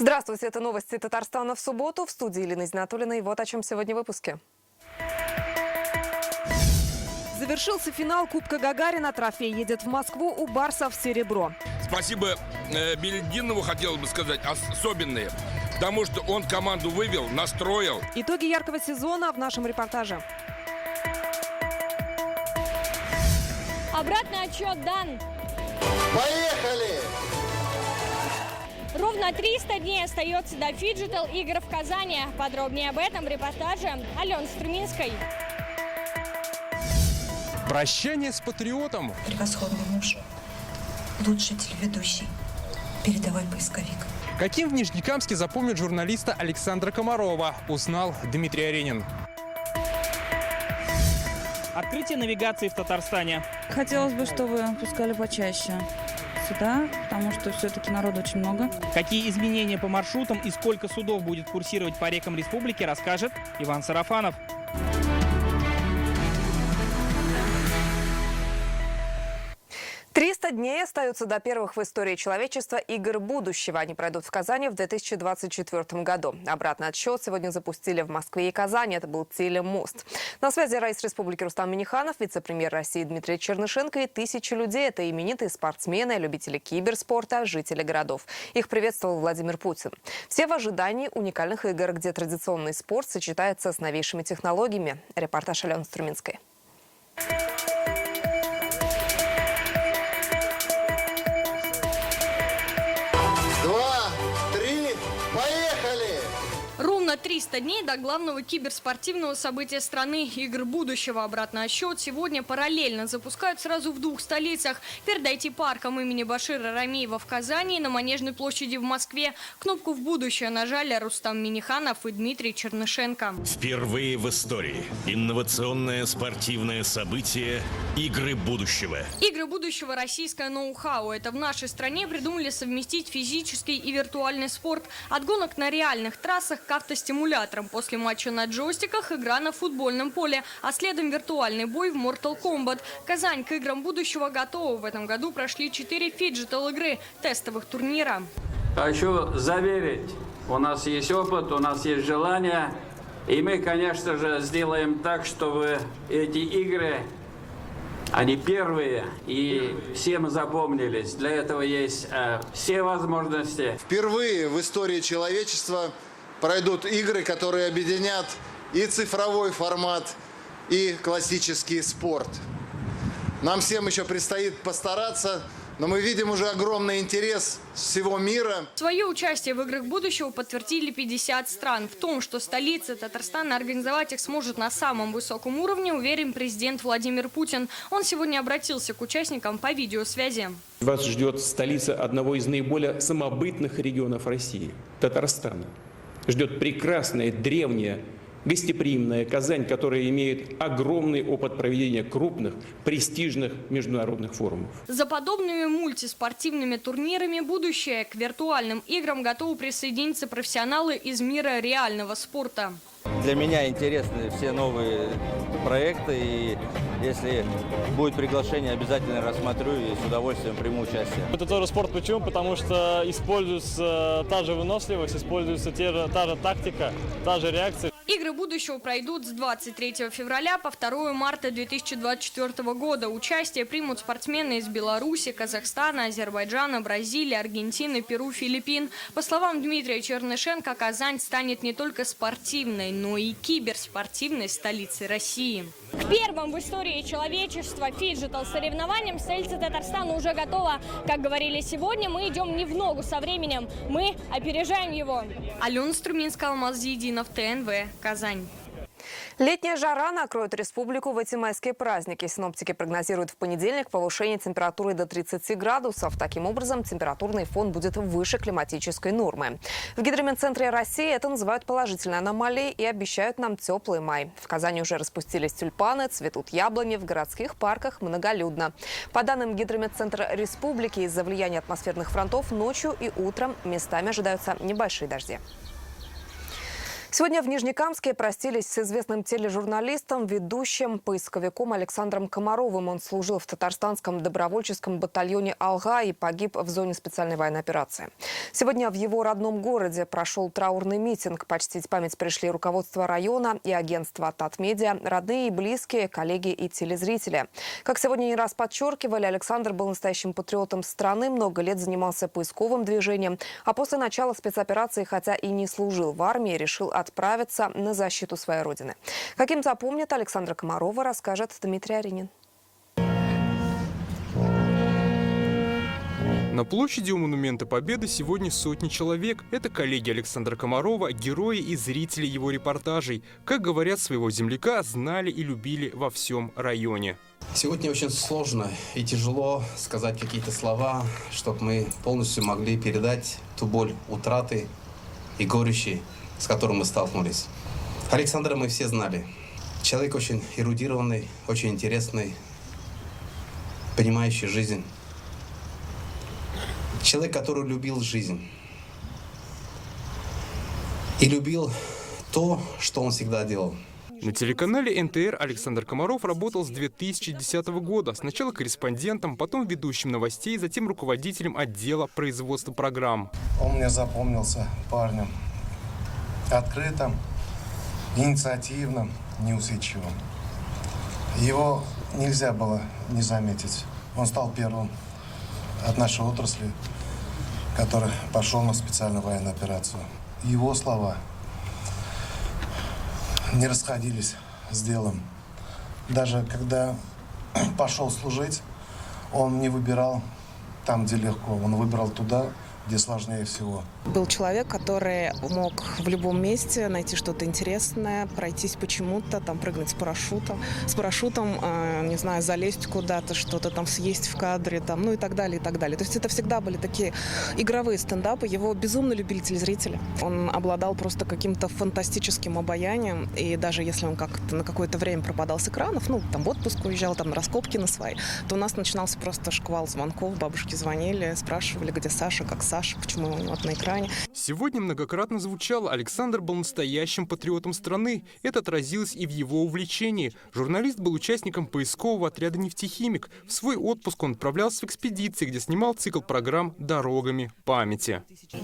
Здравствуйте, это новости Татарстана в субботу. В студии Елена Изнатуллина. И вот о чем сегодня в выпуске. Завершился финал Кубка Гагарина. Трофей едет в Москву, у барсов серебро. Спасибо Белединову, хотел бы сказать, особенные. Потому что он команду вывел, настроил. Итоги яркого сезона в нашем репортаже. Обратный отсчет дан. Поехали! Ровно 300 дней остается до фиджитал игр в Казани. Подробнее об этом в репортаже Алены Струминской. Прощание с патриотом. Превосходный муж, лучший телеведущий, передовой поисковик. Каким в Нижнекамске запомнят журналиста Александра Комарова, узнал Дмитрий Аренин. Открытие навигации в Татарстане. Хотелось бы, чтобы пускали почаще сюда, потому что все-таки народу очень много. Какие изменения по маршрутам и сколько судов будет курсировать по рекам республики, расскажет Иван Сарафанов. Дней остаются до первых в истории человечества игр будущего. Они пройдут в Казани в 2024 году. Обратный отсчет сегодня запустили в Москве и Казани. Это был телемост. На связи раис республики Рустам Минниханов, вице-премьер России Дмитрий Чернышенко и тысячи людей. Это именитые спортсмены, любители киберспорта, жители городов. Их приветствовал Владимир Путин. Все в ожидании уникальных игр, где традиционный спорт сочетается с новейшими технологиями. Репортаж Алены Струминской. Ровно 300 дней до главного киберспортивного события страны – игр будущего. Обратный отсчет сегодня параллельно запускают сразу в двух столицах. Перед IT-парком имени Башира Рамеева в Казани и на Манежной площади в Москве. Кнопку в будущее нажали Рустам Минниханов и Дмитрий Чернышенко. Впервые в истории инновационное спортивное событие «Игры будущего». Игры будущего – российское ноу-хау. Это в нашей стране придумали совместить физический и виртуальный спорт. От гонок на реальных трассах к автостимуляторам. После матча на джойстиках игра на футбольном поле, а следом виртуальный бой в Mortal Kombat. Казань к играм будущего готова. В этом году прошли 4 фиджитал игры тестовых турнира. Хочу заверить, у нас есть опыт, у нас есть желание, и мы, конечно же, сделаем так, чтобы эти игры, они первые и всем запомнились. Для этого есть все возможности. Впервые в истории человечества пройдут игры, которые объединят и цифровой формат, и классический спорт. Нам всем еще предстоит постараться, но мы видим уже огромный интерес всего мира. Свое участие в играх будущего подтвердили 50 стран. В том, что столица Татарстана организовать их сможет на самом высоком уровне, уверен президент Владимир Путин. Он сегодня обратился к участникам по видеосвязи. Вас ждет столица одного из наиболее самобытных регионов России – Татарстана. Ждет прекрасная, древняя, гостеприимная Казань, которая имеет огромный опыт проведения крупных, престижных международных форумов. За подобными мультиспортивными турнирами будущее к виртуальным играм готовы присоединиться профессионалы из мира реального спорта. Для меня интересны все новые проекты, и если будет приглашение, обязательно рассмотрю и с удовольствием приму участие. Это тоже спорт. Почему? Потому что используется та же выносливость, используется та же тактика, та же реакция. Игры будущего пройдут с 23 февраля по 2 марта 2024 года. Участие примут спортсмены из Беларуси, Казахстана, Азербайджана, Бразилии, Аргентины, Перу, Филиппин. По словам Дмитрия Чернышенко, Казань станет не только спортивной, но и киберспортивной столицей России. К первым в истории человечества фиджитал соревнованиям столица Татарстана уже готова. Как говорили сегодня, мы идем не в ногу со временем, мы опережаем его. Алена Струминская, Алмаз Зиединов, ТНВ, Казань. Летняя жара накроет республику в эти майские праздники. Синоптики прогнозируют в понедельник повышение температуры до 30 градусов. Таким образом, температурный фон будет выше климатической нормы. В Гидрометцентре России это называют положительной аномалией и обещают нам теплый май. В Казани уже распустились тюльпаны, цветут яблони, в городских парках многолюдно. По данным Гидрометцентра Республики, из-за влияния атмосферных фронтов ночью и утром местами ожидаются небольшие дожди. Сегодня в Нижнекамске простились с известным тележурналистом, ведущим, поисковиком Александром Комаровым. Он служил в татарстанском добровольческом батальоне «Алга» и погиб в зоне специальной военной операции. Сегодня в его родном городе прошел траурный митинг. Почтить память пришли руководство района и агентство «Татмедиа», родные и близкие, коллеги и телезрители. Как сегодня не раз подчеркивали, Александр был настоящим патриотом страны, много лет занимался поисковым движением, а после начала спецоперации, хотя и не служил в армии, решил отправиться на защиту своей родины. Каким запомнит Александра Комарова, расскажет Дмитрий Аренин. На площади у Монумента Победы сегодня сотни человек. Это коллеги Александра Комарова, герои и зрители его репортажей. Как говорят, своего земляка знали и любили во всем районе. Сегодня очень сложно и тяжело сказать какие-то слова, чтобы мы полностью могли передать ту боль утраты и горечи, с которым мы столкнулись. Александра мы все знали. Человек очень эрудированный, очень интересный, понимающий жизнь. Человек, который любил жизнь. И любил то, что он всегда делал. На телеканале НТР Александр Комаров работал с 2010 года. Сначала корреспондентом, потом ведущим новостей, затем руководителем отдела производства программ. Он мне запомнился парнем. Открытым, инициативным, неусидчивым. Его нельзя было не заметить. Он стал первым от нашей отрасли, который пошел на специальную военную операцию. Его слова не расходились с делом. Даже когда пошел служить, он не выбирал там, где легко. Он выбирал туда, где сложнее всего. Был человек, который мог в любом месте найти что-то интересное, пройтись почему-то, там прыгнуть с парашютом, не знаю, залезть куда-то, что-то там съесть в кадре, там, ну и так далее, и так далее. То есть это всегда были такие игровые стендапы. Его безумно любили телезрители. Он обладал просто каким-то фантастическим обаянием, и даже если он как-то на какое-то время пропадал с экранов, ну, там в отпуск уезжал, там на раскопки на свои, то у нас начинался просто шквал звонков, бабушки звонили, спрашивали, где Саша, как Саша, почему у него на экране. Сегодня многократно звучало, Александр был настоящим патриотом страны. Это отразилось и в его увлечении. Журналист был участником поискового отряда «Нефтехимик». В свой отпуск он отправлялся в экспедиции, где снимал цикл программ «Дорогами памяти».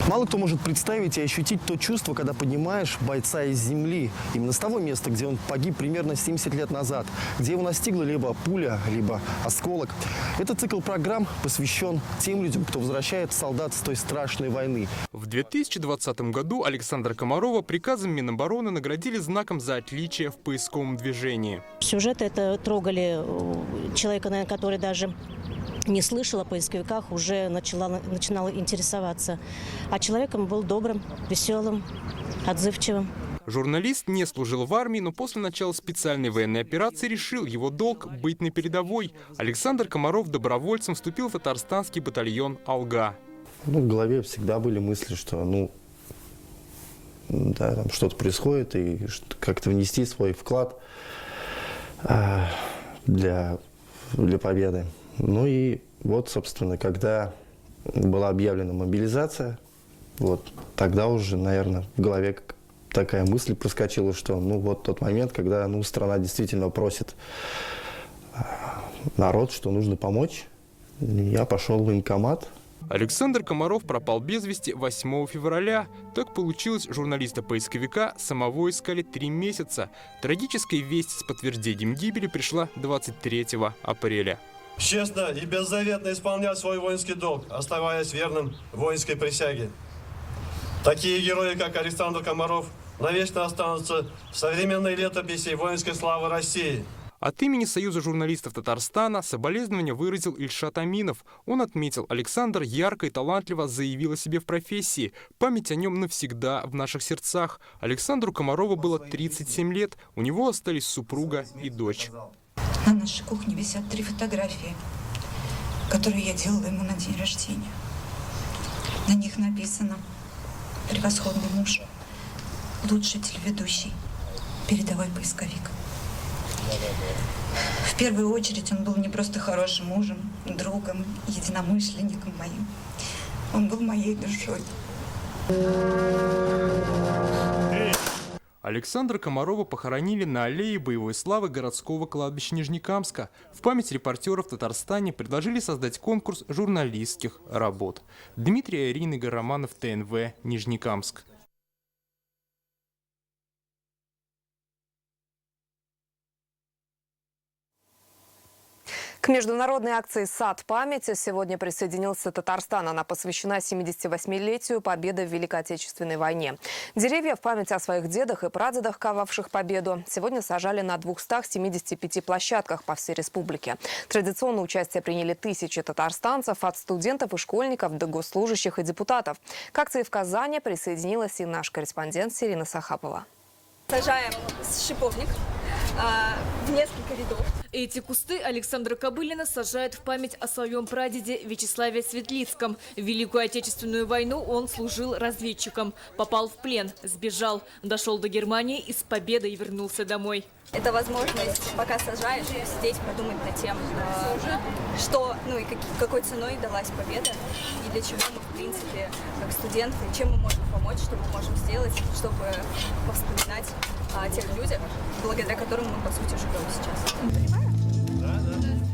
Мало кто может представить и ощутить то чувство, когда поднимаешь бойца из земли. Именно с того места, где он погиб примерно 70 лет назад, где его настигла либо пуля, либо осколок. Этот цикл программ посвящен тем людям, кто возвращает солдат с той страшной войны. В 2020 году Александра Комарова приказом Минобороны наградили знаком за отличие в поисковом движении. Сюжеты это трогали человека, наверное, который даже не слышал о поисковиках, уже начинал интересоваться. А человеком был добрым, веселым, отзывчивым. Журналист не служил в армии, но после начала специальной военной операции решил, его долг – быть на передовой. Александр Комаров добровольцем вступил в татарстанский батальон «Алга». В голове всегда были мысли, что там что-то происходит, и как-то внести свой вклад для победы. Ну и вот, собственно, когда была объявлена мобилизация, вот тогда уже, наверное, в голове такая мысль проскочила, что вот тот момент, когда страна действительно просит народ, что нужно помочь. Я пошел в военкомат. Александр Комаров пропал без вести 8 февраля. Так получилось, журналиста-поисковика самого искали 3 месяца. Трагическая весть с подтверждением гибели пришла 23 апреля. Честно и беззаветно исполнять свой воинский долг, оставаясь верным воинской присяге. Такие герои, как Александр Комаров, навечно останутся в современной летописи воинской славы России. От имени Союза журналистов Татарстана соболезнования выразил Ильшат Аминов. Он отметил, Александр ярко и талантливо заявил о себе в профессии. Память о нем навсегда в наших сердцах. Александру Комарову было 37 лет. У него остались супруга и дочь. На нашей кухне висят 3 фотографии, которые я делала ему на день рождения. На них написано: «Превосходный муж, лучший телеведущий, передовой поисковик». В первую очередь он был не просто хорошим мужем, другом, единомышленником моим. Он был моей душой. Александра Комарова похоронили на аллее боевой славы городского кладбища Нижнекамска. В память репортеров в Татарстане предложили создать конкурс журналистских работ. Дмитрий и Ирина Романов, ТНВ, Нижнекамск. К международной акции «Сад памяти» сегодня присоединился Татарстан. Она посвящена 78-летию победы в Великой Отечественной войне. Деревья в память о своих дедах и прадедах, ковавших победу, сегодня сажали на 275 площадках по всей республике. Традиционно участие приняли тысячи татарстанцев, от студентов и школьников до госслужащих и депутатов. К акции в Казани присоединилась и наш корреспондент Сирина Сахапова. Сажаем шиповник в несколько рядов. Эти кусты Александра Кобылина сажает в память о своем прадеде Вячеславе Светлицком. В Великую Отечественную войну он служил разведчиком, попал в плен, сбежал, дошел до Германии и с победой вернулся домой. Это возможность, пока сажаешь, сидеть, подумать над тем, что, и какой ценой далась победа, и для чего мы, в принципе, как студенты, чем мы можем помочь, что мы можем сделать, чтобы повспоминать о тех людях, благодаря которым мы, по сути, живем сейчас.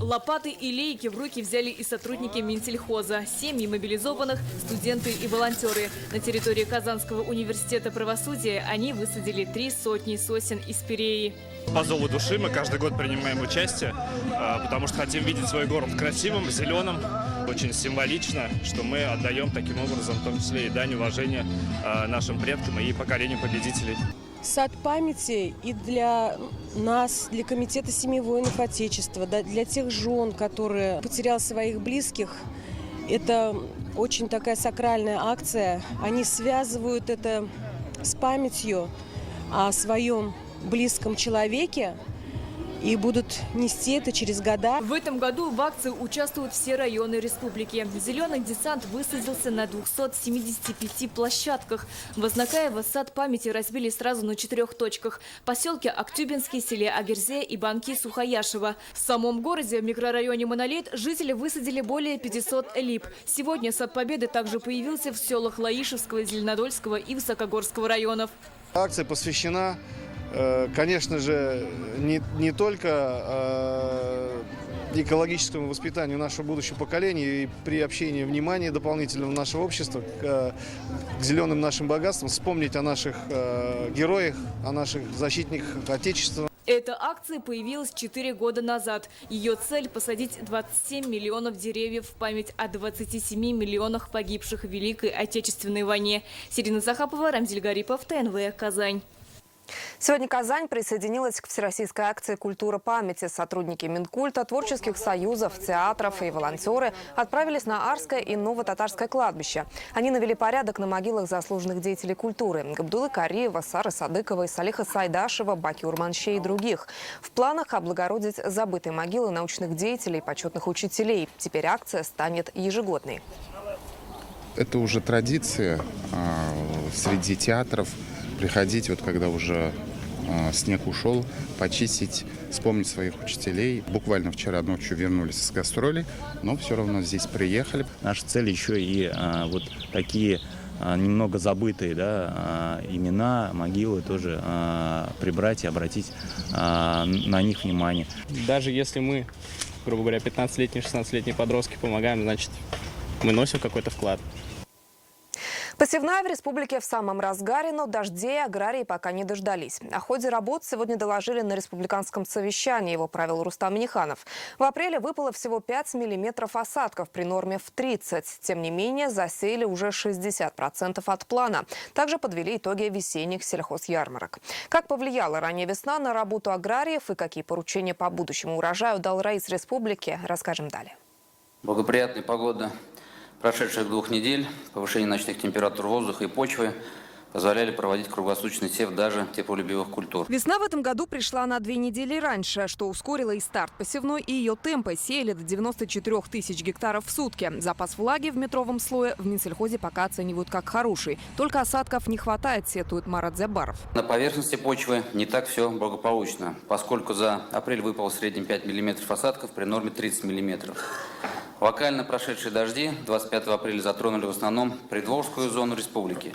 Лопаты и лейки в руки взяли и сотрудники Минсельхоза, семьи мобилизованных, студенты и волонтеры. На территории Казанского университета правосудия они высадили 300 сосен из пиреи. По зову души мы каждый год принимаем участие, потому что хотим видеть свой город красивым, зеленым. Очень символично, что мы отдаем таким образом, в том числе и дань уважения нашим предкам и поколению победителей. Сад памяти и для нас, для Комитета семьи воинов Отечества, для тех жен, которые потеряли своих близких, это очень такая сакральная акция. Они связывают это с памятью о своем близком человеке и будут нести это через года. В этом году в акции участвуют все районы республики. Зеленый десант высадился на 275 площадках. В Азнакаево сад памяти разбили сразу на 4 точках. Поселке Актюбинский, селе Агерзе и банки Сухояшево. В самом городе, в микрорайоне Монолит, жители высадили более 500 лип. Сегодня сад Победы также появился в селах Лаишевского, Зеленодольского и Высокогорского районов. Акция посвящена, конечно же, не только экологическому воспитанию нашего будущего поколения и приобщению внимания дополнительного нашего общества к зеленым нашим богатствам, вспомнить о наших героях, о наших защитниках Отечества. Эта акция появилась 4 года назад. Ее цель – посадить 27 миллионов деревьев в память о 27 миллионах погибших в Великой Отечественной войне. Сирина Захапова, Рамзиль Гарипов, ТНВ, Казань. Сегодня Казань присоединилась к всероссийской акции «Культура памяти». Сотрудники Минкульта, творческих союзов, театров и волонтеры отправились на Арское и Ново-Татарское кладбище. Они навели порядок на могилах заслуженных деятелей культуры – Габдуллы Кариева, Сары Садыковой, Салиха Сайдашева, Баки Урманшей и других. В планах облагородить забытые могилы научных деятелей и почетных учителей. Теперь акция станет ежегодной. Это уже традиция среди театров. Приходить, когда уже снег ушел, почистить, вспомнить своих учителей. Буквально вчера ночью вернулись с гастролей, но все равно здесь приехали. Наша цель еще и вот такие немного забытые имена, могилы тоже прибрать и обратить на них внимание. Даже если мы, грубо говоря, 15-летние, 16-летние подростки помогаем, значит, мы носим какой-то вклад. Посевная в республике в самом разгаре, но дождей аграрии пока не дождались. О ходе работ сегодня доложили на республиканском совещании, его провел Рустам Миниханов. В апреле выпало всего 5 миллиметров осадков при норме в 30. Тем не менее, засеяли уже 60% от плана. Также подвели итоги весенних сельхозярмарок. Как повлияла ранняя весна на работу аграриев и какие поручения по будущему урожаю дал Раис республики, расскажем далее. Благоприятная погода прошедших 2 недель, повышение ночных температур воздуха и почвы позволяли проводить круглосуточный сев даже теплолюбивых культур. Весна в этом году пришла на 2 недели раньше, что ускорило и старт посевной, и ее темпы. Сеяли до 94 тысяч гектаров в сутки. Запас влаги в метровом слое в Минсельхозе пока оценивают как хороший. Только осадков не хватает, сетует Марат Зябаров. На поверхности почвы не так все благополучно, поскольку за апрель выпало в среднем 5 миллиметров осадков при норме 30 миллиметров. Локально прошедшие дожди 25 апреля затронули в основном Приволжскую зону республики.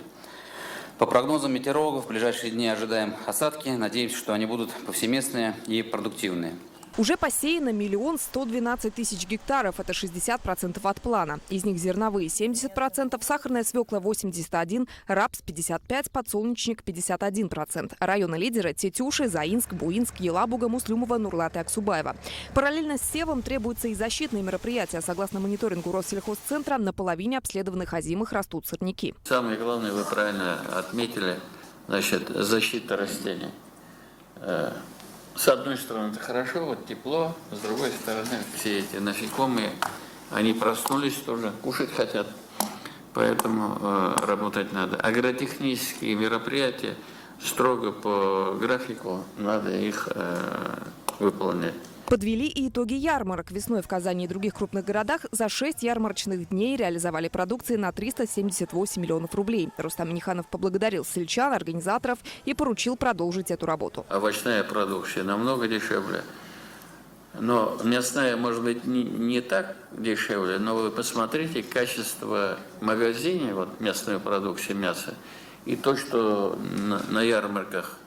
По прогнозам метеорологов, в ближайшие дни ожидаем осадки. Надеемся, что они будут повсеместные и продуктивные. Уже посеяно 1 112 000 гектаров, это 60% от плана. Из них зерновые 70%, сахарная свекла 81%, рапс 55%, подсолнечник 51%. Районы-лидеры – Тетюши, Заинск, Буинск, Елабуга, Муслюмова, Нурлат и Аксубаева. Параллельно с севом требуются и защитные мероприятия. Согласно мониторингу Россельхозцентра, на половине обследованных озимых растут сорняки. Самое главное, вы правильно отметили, значит, защита растений. С одной стороны, это хорошо, вот тепло, с другой стороны, все эти насекомые, они проснулись тоже, кушать хотят, поэтому работать надо. Агротехнические мероприятия строго по графику, надо их выполнять. Подвели и итоги ярмарок. Весной в Казани и других крупных городах за 6 ярмарочных дней реализовали продукции на 378 миллионов рублей. Рустам Минниханов поблагодарил сельчан, организаторов и поручил продолжить эту работу. Овощная продукция намного дешевле. Но мясная, может быть, не так дешевле, но вы посмотрите качество в магазине, вот мясной продукции, мяса, и то, что на ярмарках.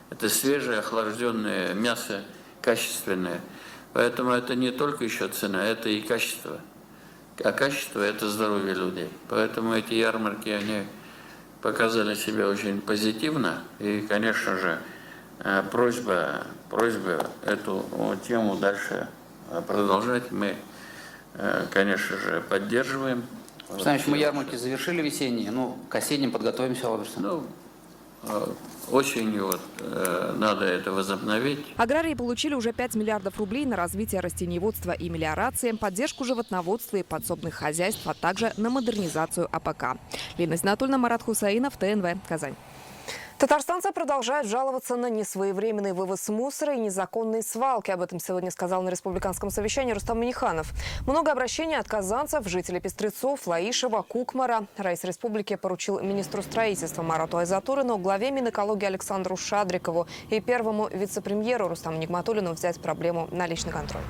Это свежее, охлажденное мясо, качественное. Поэтому это не только еще цена, это и качество. А качество – это здоровье людей. Поэтому эти ярмарки, они показали себя очень позитивно. И, конечно же, просьба эту тему дальше продолжать мы, конечно же, поддерживаем. Значит, мы ярмарки завершили весенние, к осенним подготовимся, Владимир. Осенью надо это возобновить. Аграрии получили уже 5 миллиардов рублей на развитие растениеводства и мелиорации, поддержку животноводства и подсобных хозяйств, а также на модернизацию АПК. Лена Знатульна, Марат Хусаинов, ТНВ, Казань. Татарстанцы продолжают жаловаться на несвоевременный вывоз мусора и незаконные свалки. Об этом сегодня сказал на республиканском совещании Рустам Минниханов. Много обращений от казанцев, жителей Пестрецов, Лаишева, Кукмара. Райс республики поручил министру строительства Марату Айзатуллину, главе Минэкологии Александру Шадрикову и первому вице-премьеру Рустаму Нигматуллину взять проблему на личный контроль.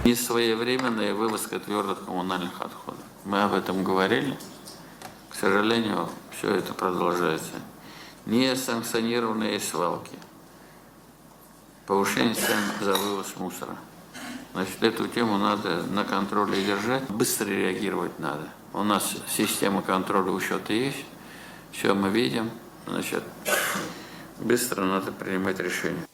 Несвоевременная вывозка твердых коммунальных отходов. Мы об этом говорили. К сожалению, все это продолжается. Несанкционированные свалки, повышение цен за вывоз мусора. Значит, эту тему надо на контроле держать, быстро реагировать надо. У нас система контроля учета есть, все мы видим, значит, быстро надо принимать решения.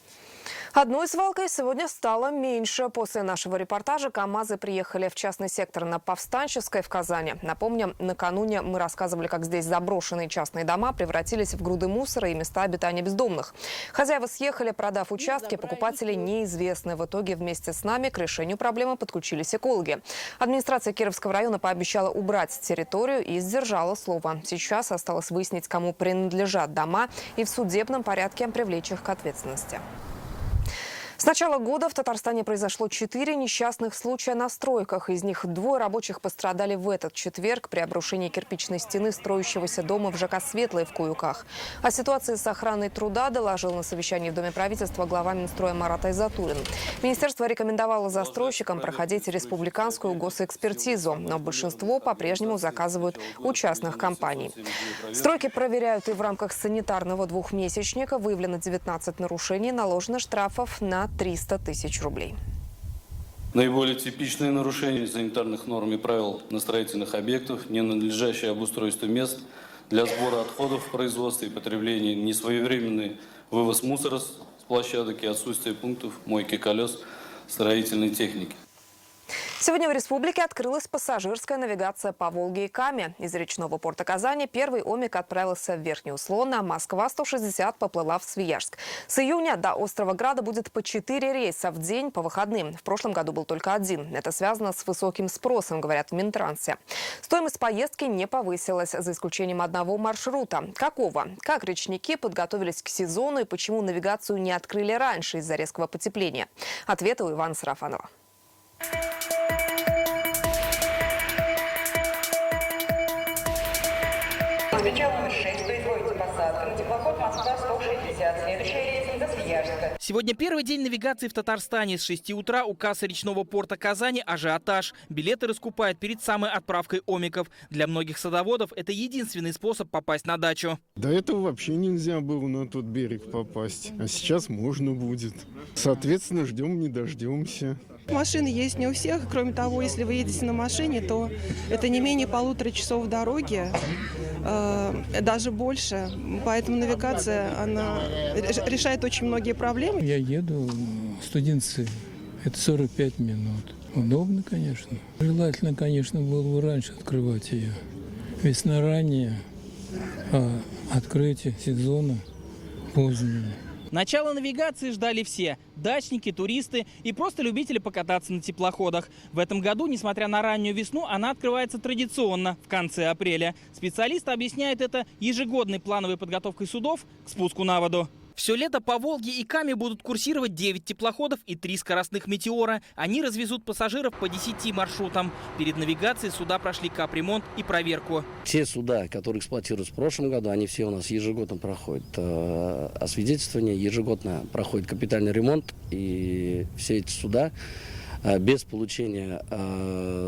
Одной свалкой сегодня стало меньше. После нашего репортажа КАМАЗы приехали в частный сектор на Повстанческой в Казани. Напомним, накануне мы рассказывали, как здесь заброшенные частные дома превратились в груды мусора и места обитания бездомных. Хозяева съехали, продав участки, покупатели неизвестны. В итоге вместе с нами к решению проблемы подключились экологи. Администрация Кировского района пообещала убрать территорию и сдержала слово. Сейчас осталось выяснить, кому принадлежат дома и в судебном порядке привлечь их к ответственности. С начала года в Татарстане произошло 4 несчастных случая на стройках. Из них 2 рабочих пострадали в этот четверг при обрушении кирпичной стены строящегося дома в ЖК «Светлое» в Куюках. О ситуации с охраной труда доложил на совещании в Доме правительства глава Минстроя Марат Айзатуллин. Министерство рекомендовало застройщикам проходить республиканскую госэкспертизу, но большинство по-прежнему заказывают у частных компаний. Стройки проверяют и в рамках санитарного двухмесячника. Выявлено 19 нарушений, наложено штрафов на 300 тысяч рублей. Наиболее типичные нарушения санитарных норм и правил на строительных объектах, ненадлежащее обустройство мест для сбора отходов в производстве и потреблении, несвоевременный вывоз мусора с площадок и отсутствие пунктов мойки колес строительной техники. Сегодня в республике открылась пассажирская навигация по Волге и Каме. Из речного порта Казани первый омик отправился в Верхний Услон, а Москва-160 поплыла в Свияжск. С июня до острова Града будет по 4 рейса в день по выходным. В прошлом году был только 1. Это связано с высоким спросом, говорят в Минтрансе. Стоимость поездки не повысилась, за исключением одного маршрута. Какого? Как речники подготовились к сезону и почему навигацию не открыли раньше из-за резкого потепления? Ответы у Ивана Сарафанова. Отвечал номер 6, производите посадку на теплоход Сегодня первый день навигации в Татарстане. С 6 утра у кассы речного порта Казани ажиотаж. Билеты раскупают перед самой отправкой омиков. Для многих садоводов это единственный способ попасть на дачу. До этого вообще нельзя было на тот берег попасть. А сейчас можно будет. Соответственно, ждем не дождемся. Машины есть не у всех. Кроме того, если вы едете на машине, то это не менее 1,5 часов дороги, даже больше. Поэтому навигация, она решает очень многие проблемы. Я еду студенцы. Это 45 минут. Удобно, конечно. Желательно, конечно, было бы раньше открывать ее. Весна ранняя, а открытие сезона позднее. Начало навигации ждали все – дачники, туристы и просто любители покататься на теплоходах. В этом году, несмотря на раннюю весну, она открывается традиционно, в конце апреля. Специалисты объясняют это ежегодной плановой подготовкой судов к спуску на воду. Все лето по Волге и Каме будут курсировать 9 теплоходов и 3 скоростных «Метеора». Они развезут пассажиров по 10 маршрутам. Перед навигацией суда прошли капремонт и проверку. Все суда, которые эксплуатируются в прошлом году, они все у нас ежегодно проходят освидетельствование, ежегодно проходит капитальный ремонт. И все эти суда без получения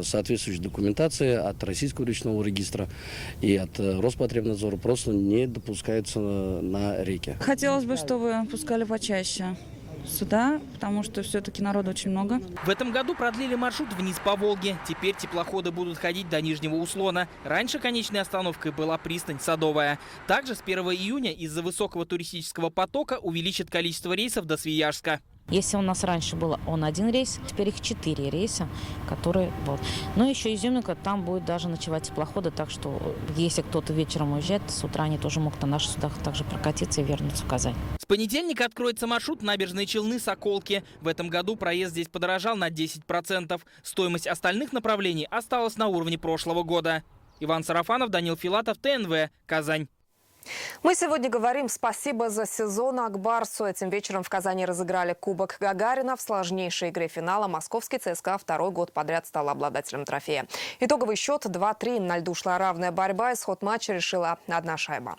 соответствующей документации от Российского речного регистра и от Роспотребнадзора просто не допускаются на реки. Хотелось бы, чтобы пускали почаще сюда, потому что все-таки народу очень много. В этом году продлили маршрут вниз по Волге. Теперь теплоходы будут ходить до Нижнего Услона. Раньше конечной остановкой была пристань Садовая. Также с 1 июня из-за высокого туристического потока увеличат количество рейсов до Свияжска. Если у нас раньше было один рейс, теперь их 4 рейса, которые вот. Но еще Изюминка, там будет даже ночевать теплоходы, так что если кто-то вечером уезжает, с утра они тоже могут на наших судах также прокатиться и вернуться в Казань. С понедельника откроется маршрут Набережные Челны-Соколки. В этом году проезд здесь подорожал на 10%. Стоимость остальных направлений осталась на уровне прошлого года. Иван Сарафанов, Данил Филатов, ТНВ, Казань. Мы сегодня говорим спасибо за сезон Акбарсу. Этим вечером в Казани разыграли Кубок Гагарина. В сложнейшей игре финала московский ЦСКА второй год подряд стал обладателем трофея. Итоговый счет 2-3. На льду шла равная борьба. Исход матча решила одна шайба.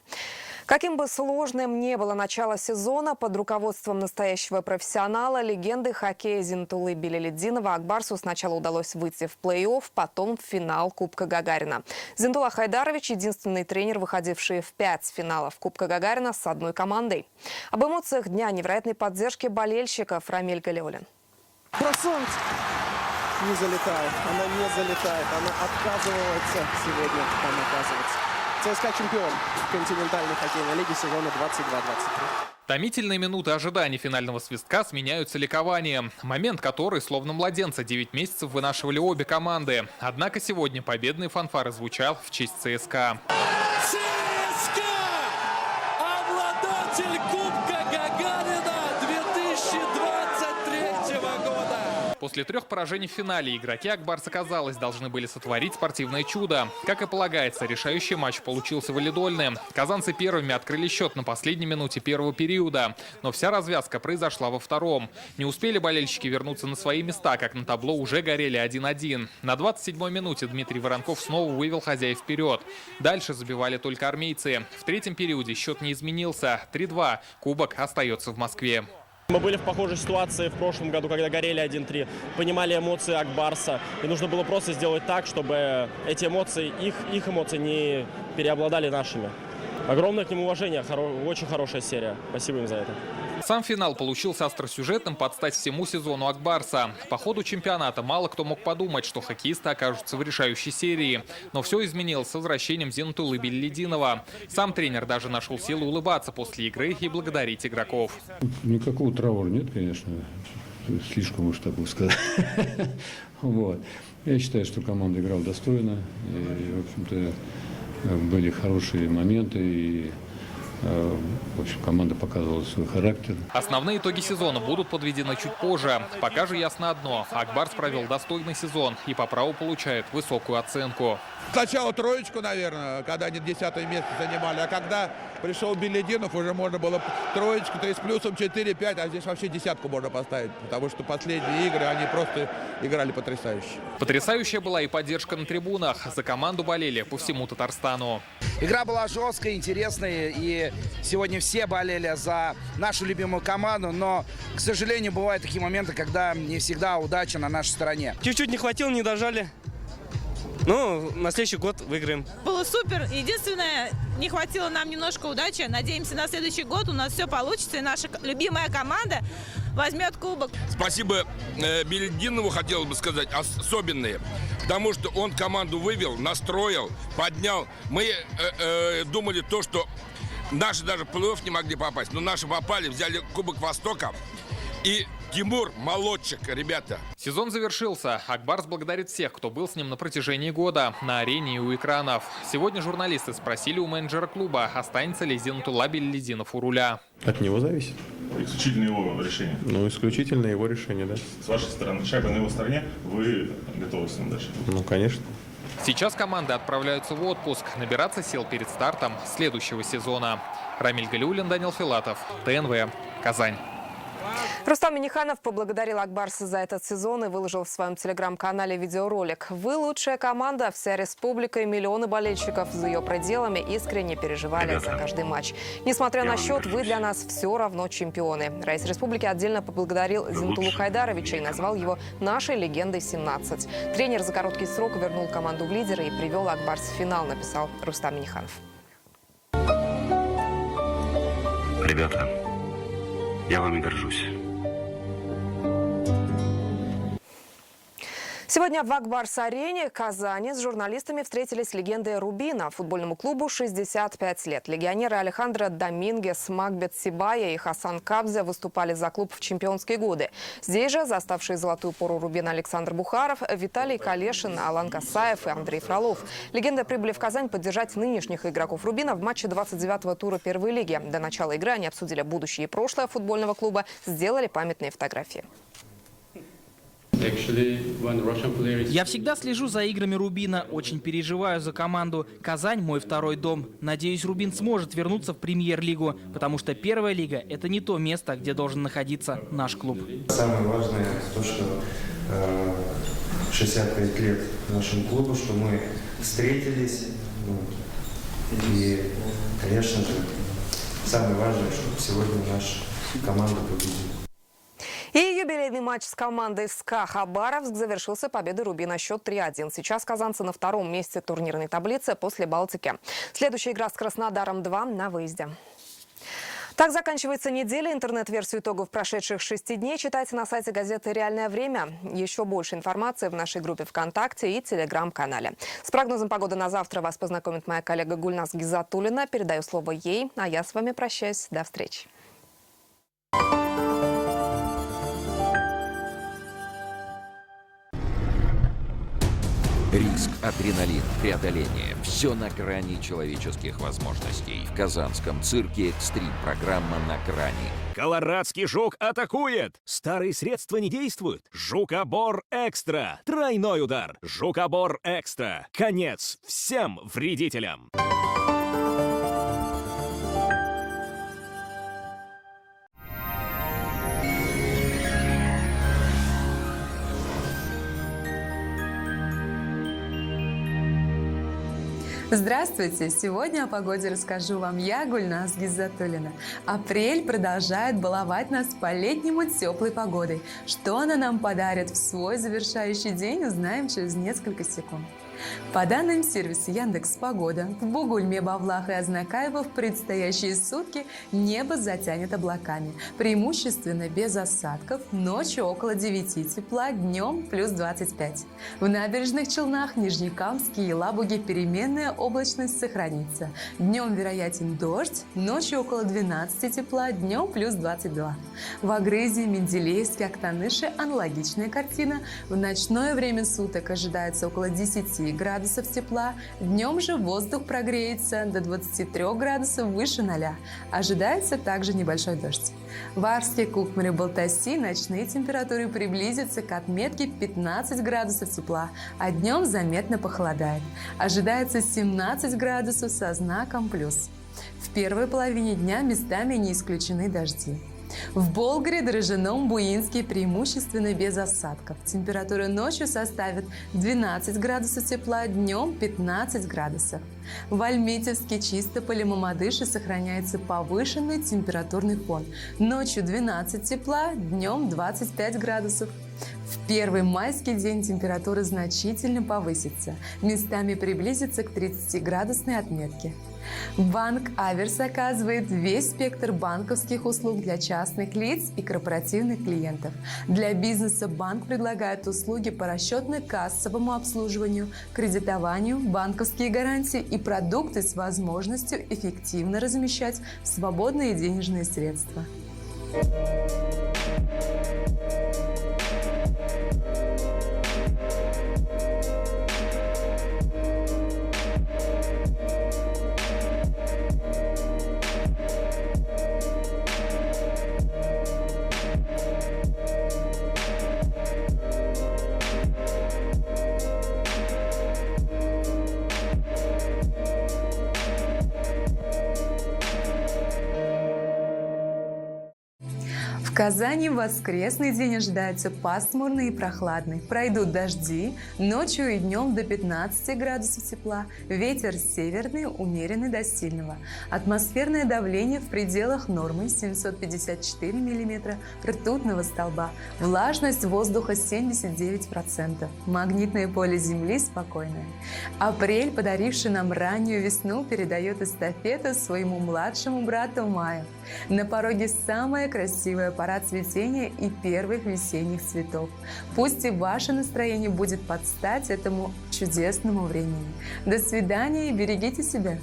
Каким бы сложным ни было начало сезона, под руководством настоящего профессионала, легенды хоккея Зинтулы Билялетдинова, Акбарсу сначала удалось выйти в плей-офф, потом в финал Кубка Гагарина. Зинтула Хайдарович – единственный тренер, выходивший в 5 финалов Кубка Гагарина с одной командой. Об эмоциях дня невероятной поддержки болельщиков Рамиль Галиуллин. Бросок не залетает, она не залетает, она отказывается сегодня там оказываться. ЦСКА чемпион континентальной хоккейной лиги сезона 22-23. Томительные минуты ожидания финального свистка сменяются ликованием. Момент, который, словно младенца, 9 месяцев вынашивали обе команды. Однако сегодня победный фанфары звучал в честь ЦСКА. ЦСКА! Обладатель Кубка Гагарина 2023 года! После 3 поражений в финале игроки Акбарса, казалось, должны были сотворить спортивное чудо. Как и полагается, решающий матч получился валидольным. Казанцы первыми открыли счет на последней минуте первого периода. Но вся развязка произошла во втором. Не успели болельщики вернуться на свои места, как на табло уже горели 1-1. На 27-й минуте Дмитрий Воронков снова вывел хозяев вперед. Дальше забивали только армейцы. В третьем периоде счет не изменился. 3-2. Кубок остается в Москве. Мы были в похожей ситуации в прошлом году, когда горели 1-3, понимали эмоции Акбарса. И нужно было просто сделать так, чтобы эти эмоции, их эмоции не переобладали нашими. Огромное к ним уважение, очень хорошая серия. Спасибо им за это. Сам финал получился остросюжетным под стать всему сезону Акбарса. По ходу чемпионата мало кто мог подумать, что хоккеисты окажутся в решающей серии. Но все изменилось с возвращением Зинтулы Билялетдинова. Сам тренер даже нашел силы улыбаться после игры и благодарить игроков. Никакого траура нет, конечно. Слишком уж так сказать. Вот. Я считаю, что команда играла достойно. И, в общем-то, были хорошие моменты. И в общем, команда показывала свой характер. Основные итоги сезона будут подведены чуть позже. Пока же ясно одно. Акбарс провел достойный сезон и по праву получает высокую оценку. Сначала троечку, наверное, когда они 10-е место занимали, а когда пришел Белединов, уже можно было троечку, то есть плюсом 4-5, а здесь вообще десятку можно поставить, потому что последние игры, они просто играли потрясающе. Потрясающая была и поддержка на трибунах. За команду болели по всему Татарстану. Игра была жесткой, интересной, и сегодня все болели за нашу любимую команду, но, к сожалению, бывают такие моменты, когда не всегда удача на нашей стороне. Чуть-чуть не хватило, не дожали. Ну, на следующий год выиграем. Было супер. Единственное, не хватило нам немножко удачи. Надеемся, на следующий год у нас все получится, и наша любимая команда возьмет кубок. Спасибо Белединову, хотелось бы сказать, особенные. Потому что он команду вывел, настроил, поднял. Мы думали то, что наши даже в плей-офф не могли попасть. Но наши попали, взяли Кубок Востока. И Тимур молодчик, ребята. Сезон завершился. Акбарс благодарит всех, кто был с ним на протяжении года, на арене и у экранов. Сегодня журналисты спросили у менеджера клуба, останется ли Зиннатулла Белединов у руля. От него зависит. Исключительно его решение? Ну, исключительно его решение, да. С вашей стороны, шайба на его стороне, вы готовы с ним дальше? Ну, конечно. Сейчас команды отправляются в отпуск, набираться сил перед стартом следующего сезона. Рамиль Галиуллин, Данил Филатов, ТНВ, Казань. Рустам Минниханов поблагодарил Акбарса за этот сезон и выложил в своем телеграм-канале видеоролик. «Вы лучшая команда, вся республика и миллионы болельщиков за ее пределами искренне переживали за каждый матч. Несмотря на счет, вы для нас все равно чемпионы». Раис республики отдельно поблагодарил Зиннатуллу Хайдаровича и назвал его нашей легендой 17. Тренер за короткий срок вернул команду в лидеры и привел Акбарс в финал, написал Рустам Минниханов. Ребята, я вами горжусь. Сегодня в Акбарс-арене Казани с журналистами встретились легенды Рубина. Футбольному клубу 65 лет. Легионеры Алехандро Домингес, Макбет Сибая и Хасан Кабзе выступали за клуб в чемпионские годы. Здесь же заставшие золотую пору Рубина Александр Бухаров, Виталий Калешин, Алан Касаев и Андрей Фролов. Легенды прибыли в Казань поддержать нынешних игроков Рубина в матче 29-го тура первой лиги. До начала игры они обсудили будущее и прошлое футбольного клуба, сделали памятные фотографии. Я всегда слежу за играми Рубина, очень переживаю за команду. Казань – мой второй дом. Надеюсь, Рубин сможет вернуться в премьер-лигу, потому что первая лига – это не то место, где должен находиться наш клуб. Самое важное то, что 65 лет нашему клубу, что мы встретились. И, конечно же, самое важное, чтобы сегодня наша команда победила. И юбилейный матч с командой СКА Хабаровск завершился победой Рубина. Счет 3-1. Сейчас казанцы на втором месте турнирной таблицы после Балтики. Следующая игра с Краснодаром 2 на выезде. Так заканчивается неделя. Интернет-версию итогов прошедших 6 дней читайте на сайте газеты «Реальное время». Еще больше информации в нашей группе ВКонтакте и Телеграм-канале. С прогнозом погоды на завтра вас познакомит моя коллега Гульназ Гизатуллина. Передаю слово ей, а я с вами прощаюсь. До встречи. Риск, адреналин, преодоление – все на грани человеческих возможностей. В казанском цирке экстрим-программа «На грани». Колорадский жук атакует! Старые средства не действуют. Жукобор Экстра. Тройной удар. Жукобор Экстра. Конец всем вредителям. Здравствуйте! Сегодня о погоде расскажу вам я, Гульназ Гизатуллина. Апрель продолжает баловать нас по-летнему теплой погодой. Что она нам подарит в свой завершающий день, узнаем через несколько секунд. По данным сервиса Яндекс.Погода, в Бугульме, Бавлах и Азнакаево в предстоящие сутки небо затянет облаками. Преимущественно без осадков, ночью около 9 тепла, днем плюс 25. В набережных Челнах, Нижнекамске и Елабуге переменная облачность сохранится. Днем вероятен дождь, ночью около 12 тепла, днем плюс 22. В Агрызе, Менделеевске, Актаныше аналогичная картина. В ночное время суток ожидается около 10 градусов тепла, днем же воздух прогреется до 23 градусов выше 0. Ожидается также небольшой дождь. В Арске, Кукмаре, Балтаси ночные температуры приблизятся к отметке 15 градусов тепла, а днем заметно похолодает. Ожидается 17 градусов со знаком плюс. В первой половине дня местами не исключены дожди. В Болграде, Дрожжином, Буинске преимущественно без осадков. Температура ночью составит 12 градусов тепла, днем 15 градусов. В Альметьевске, Чистополе, Мамадыше сохраняется повышенный температурный фон. Ночью 12 тепла, днем 25 градусов. В первый майский день температура значительно повысится. Местами приблизится к 30-градусной отметке. Банк Аверс оказывает весь спектр банковских услуг для частных лиц и корпоративных клиентов. Для бизнеса банк предлагает услуги по расчетно-кассовому обслуживанию, кредитованию, банковские гарантии и продукты с возможностью эффективно размещать свободные денежные средства. В Казани в воскресный день ожидается пасмурный и прохладный. Пройдут дожди, ночью и днем до 15 градусов тепла. Ветер северный, умеренный до сильного. Атмосферное давление в пределах нормы 754 мм ртутного столба. Влажность воздуха 79%. Магнитное поле Земли спокойное. Апрель, подаривший нам раннюю весну, передает эстафету своему младшему брату Маю. На пороге самая красивая пора цветения и первых весенних цветов. Пусть и ваше настроение будет под стать этому чудесному времени. До свидания и берегите себя!